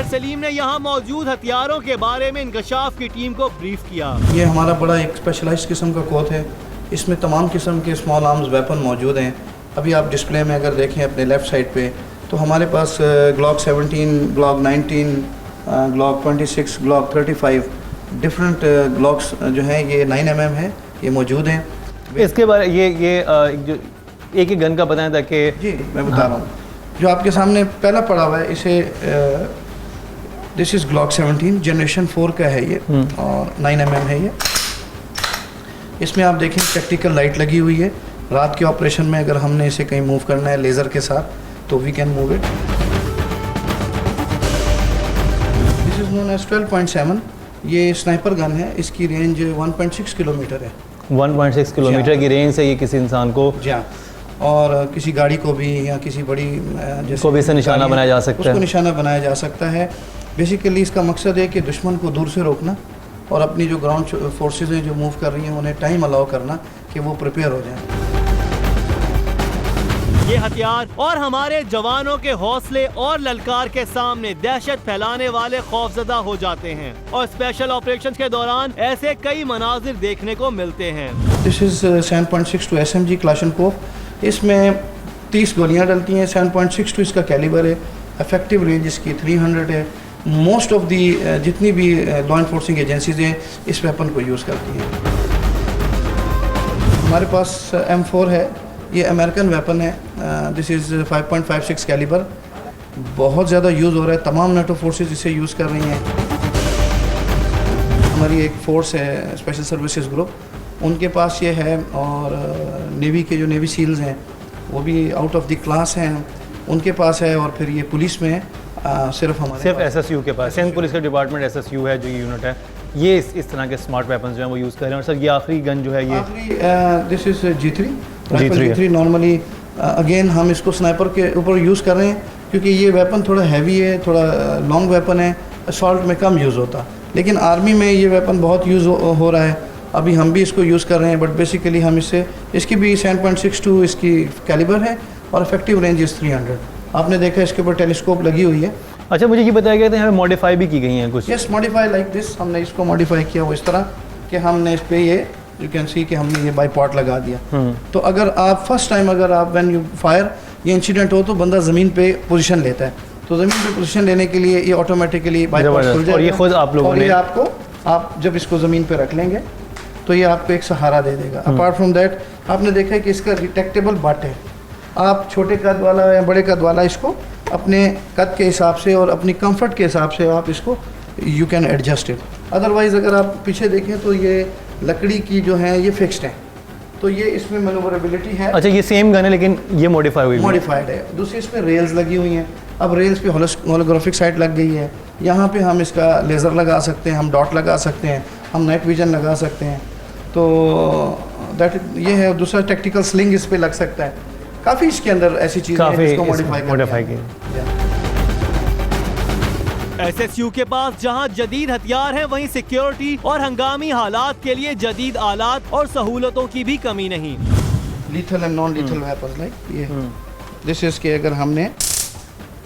Inspector Salim ने यहाँ मौजूद हथियारों के बारे में इंकशाफ की टीम को ब्रीफ किया। ये हमारा बड़ा एक स्पेशलाइज्ड किस्म का कोट है, इसमें तमाम किस्म के स्मॉल आर्म्स वेपन मौजूद हैं। अभी आप डिस्प्ले में अगर देखें अपने लेफ़्ट साइड पे तो हमारे पास Glock 17, Glock 19, Glock 26, Glock 35 different Glocks जो हैं ये 9mm है, ये मौजूद हैं। इसके बारे ये जो एक ही गन का बताएं ताकि जी मैं बता रहा हूँ। जो आपके सामने पहला पड़ा हुआ है इसे दिस इज़ ग्लॉक 17 जनरेशन 4 का है ये और 9mm है ये। इसमें आप देखें प्रैक्टिकल लाइट लगी हुई है। रात के ऑपरेशन में अगर हमने इसे कहीं मूव करना है लेज़र के साथ तो we can move it. This is known as 12.7। ये स्नाइपर गन है, इसकी रेंज 1.6 किलोमीटर है। 1.6 किलोमीटर की रेंज से ये किसी इंसान को जी हाँ, और किसी गाड़ी को भी या किसी बड़ी जैसे को भी इससे निशाना बनाया जा सकता है। उसको निशाना बनाया जा सकता है। बेसिकली इसका मकसद है कि दुश्मन को दूर से रोकना और अपनी जो ग्राउंड फोर्सेस हैं जो मूव कर रही हैं उन्हें टाइम अलाउ करना कि वो प्रिपेयर हो जाएं। ये हथियार और हमारे जवानों के हौसले और ललकार के सामने दहशत फैलाने वाले खौफजदा हो जाते हैं और स्पेशल ऑपरेशंस के दौरान ऐसे कई मनाजिर देखने को मिलते हैं। This is 7.62 SMG Kalashnikov. इसमें 30 गोलियां डलती हैं। 7.62 इसका कैलिबर है। इफेक्टिव रेंज इसकी 300 है। मोस्ट ऑफ दी जितनी भी लॉ इन्फोर्सिंग एजेंसीज हैं इस वेपन को यूज़ करती हैं। हमारे पास M4 है, ये अमेरिकन वेपन है। This is 5.56 calibre. बहुत ज़्यादा यूज़ हो रहा है, तमाम नेटो फोर्सेस इसे यूज़ कर रही हैं। हमारी एक फ़ोर्स है स्पेशल सर्विसेज ग्रुप, उनके पास ये है। और नेवी के जो नेवी सील्स हैं वो भी आउट ऑफ द क्लास हैं, उनके पास है। और फिर ये पुलिस में सिर्फ SSU के पास सिंध पुलिस का डिपार्टमेंट SSU है जो ये यूनिट है, ये इस तरह के स्मार्ट वेपन्स जो हैं वो यूज़ कर रहे हैं। और सर ये आखिरी गन जो है ये this is G3 normally again हम इसको स्नाइपर के ऊपर यूज़ कर रहे हैं क्योंकि ये वेपन थोड़ा हैवी है, थोड़ा लॉन्ग वेपन है, असॉल्ट में कम यूज़ होता। लेकिन आर्मी में ये वेपन बहुत यूज़ हो रहा है, अभी हम भी इसको यूज़ कर रहे हैं। बट बेसिकली हम इसकी भी 7.62 इसकी कैलिबर है और इफेक्टिव रेंज इज़ 300। आपने देखा इसके ऊपर टेलीस्कोप लगी हुई है। अच्छा, मुझे ये बताया गया था यहाँ पे मॉडिफाई भी की गई हैं कुछ? Yes, modify like this. हमने इसको मॉडिफाई किया वो इस तरह कि हमने इस पर ये यू कैन सी कि हमने ये बाईपॉट लगा दिया। तो अगर आप फर्स्ट टाइम अगर आप व्हेन यू फायर ये इंसिडेंट हो तो बंदा ज़मीन पे पोजीशन लेता है, तो ज़मीन पे पोजीशन लेने के लिए ये ऑटोमेटिकली बाईपॉट खुल जाएगा। और ये खुद आप लोगों ने आप जब इसको ज़मीन पे रख लेंगे तो ये आपको एक सहारा दे देगा। अपार्ट फ्रॉम दैट आपने देखा है कि इसका रिटेक्टेबल बट है। आप छोटे कद वाला या बड़े कद वाला इसको अपने कद के हिसाब से और अपनी कंफर्ट के हिसाब से आप इसको you can adjust it. Otherwise अगर आप पीछे देखें तो ये लकड़ी की जो है ये फिक्स्ड है, तो ये इसमें मैनूवरेबिलिटी है। अच्छा, ये सेम गन है लेकिन ये मॉडिफाइड है। दूसरी इसमें रेल्स लगी हुई हैं। अब रेल्स पे होलोग्राफिक साइट लग गई है। यहाँ पे हम इसका लेज़र लगा सकते हैं, हम डॉट लगा सकते हैं, हम नाइट विजन लगा सकते हैं। तो दैट ये है। दूसरा टैक्टिकल स्लिंग इस पे लग सकता है। काफ़ी इसके अंदर ऐसी चीज़ें हैं जिसको मॉडिफाई की। SSU के पास जहां जदीद हथियार हैं वहीं सिक्योरिटी और हंगामी हालात के लिए जदीद आलात और सहूलतों की भी कमी नहीं। Lethal and non lethal weapons like ये दिस इज के अगर हमने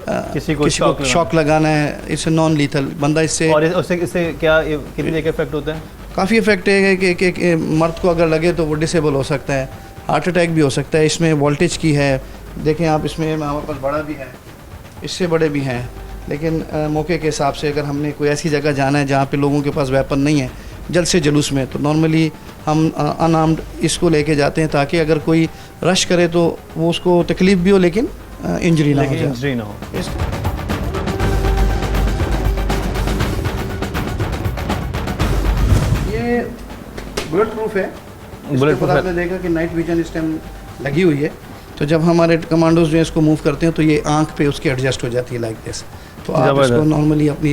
किसी को शॉक लगाना है, इसे नॉन लीथल बंदा इससे और इससे क्या कितनी देर का इफेक्ट होता है? काफ़ी इफेक्ट है कि मर्द को अगर लगे तो वो डिसेबल हो सकता है, हार्ट अटैक भी हो सकता है। इसमें वोल्टेज की है, देखें आप, इसमें हमारे पास बड़ा भी है, इससे बड़े भी हैं। लेकिन मौके के हिसाब से अगर हमने कोई ऐसी जगह जाना है जहाँ पे लोगों के पास वेपन नहीं है, जल्द से जुलूस में, तो नॉर्मली हम अनआर्म्ड इसको लेके जाते हैं ताकि अगर कोई रश करे तो वो उसको तकलीफ भी हो लेकिन इंजरी ना हो। ये बुलेट प्रूफ है। आपने देखा कि नाइट विजन इस टाइम लगी हुई है, तो जब हमारे कमांडोज जो है इसको मूव करते हैं तो ये आंख पे उसकी एडजस्ट हो जाती है लाइक दिस। तो आप इसको नॉर्मली अपनी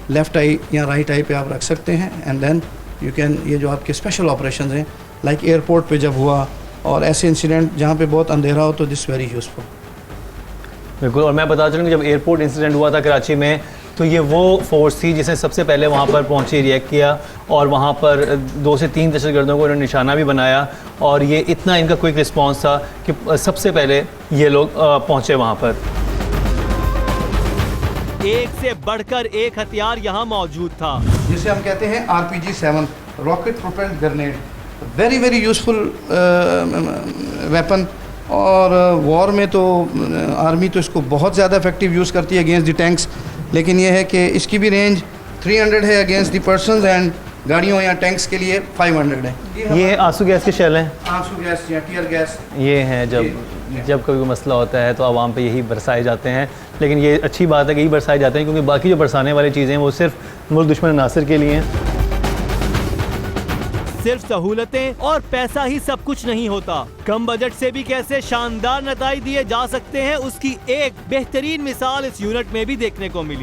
लेफ़्ट आई या राइट आई पे आप रख सकते हैं एंड देन यू कैन, ये जो आपके स्पेशल ऑपरेशन हैं लाइक एयरपोर्ट पे जब हुआ और ऐसे इंसिडेंट जहाँ पे बहुत अंधेरा हो तो दिस वेरी यूज़फुल। बिल्कुल। और मैं बता चलूँ जब एयरपोर्ट इंसिडेंट हुआ था कराची में, तो ये वो फोर्स थी जिसने सबसे पहले वहाँ पर पहुँची, रिएक्ट किया और वहाँ पर 2 से 3 दहशतगर्दों को इन्होंने निशाना भी बनाया। और ये इतना इनका क्विक रिस्पांस था कि सबसे पहले ये लोग पहुँचे वहाँ पर। एक से बढ़कर एक हथियार यहाँ मौजूद था। जिसे हम कहते हैं RPG-7 rocket propelled grenade, very very useful weapon. और वॉर में तो आर्मी तो इसको बहुत ज़्यादा इफेक्टिव यूज़ करती है अगेंस्ट द टैंक्स, लेकिन ये है कि इसकी भी रेंज 300 है अगेंस्ट द पर्सन्स, एंड गाड़ियों या टैंक्स के लिए 500 है। ये आंसू गैस के शेल हैं, आंसू गैस या टीयर गैस ये हैं जब कभी कोई मसला होता है तो आवाम पे यही बरसाए जाते हैं। लेकिन ये अच्छी बात है कि यही बरसाए जाते हैं, क्योंकि बाकी जो बरसाने वाली चीज़ें हैं वो सिर्फ मुल्क दुश्मन नासिर के लिए हैं। सिर्फ सहूलतें और पैसा ही सब कुछ नहीं होता। कम बजट से भी कैसे शानदार नताइज दिए जा सकते हैं, उसकी एक बेहतरीन मिसाल इस यूनिट में भी देखने को मिली।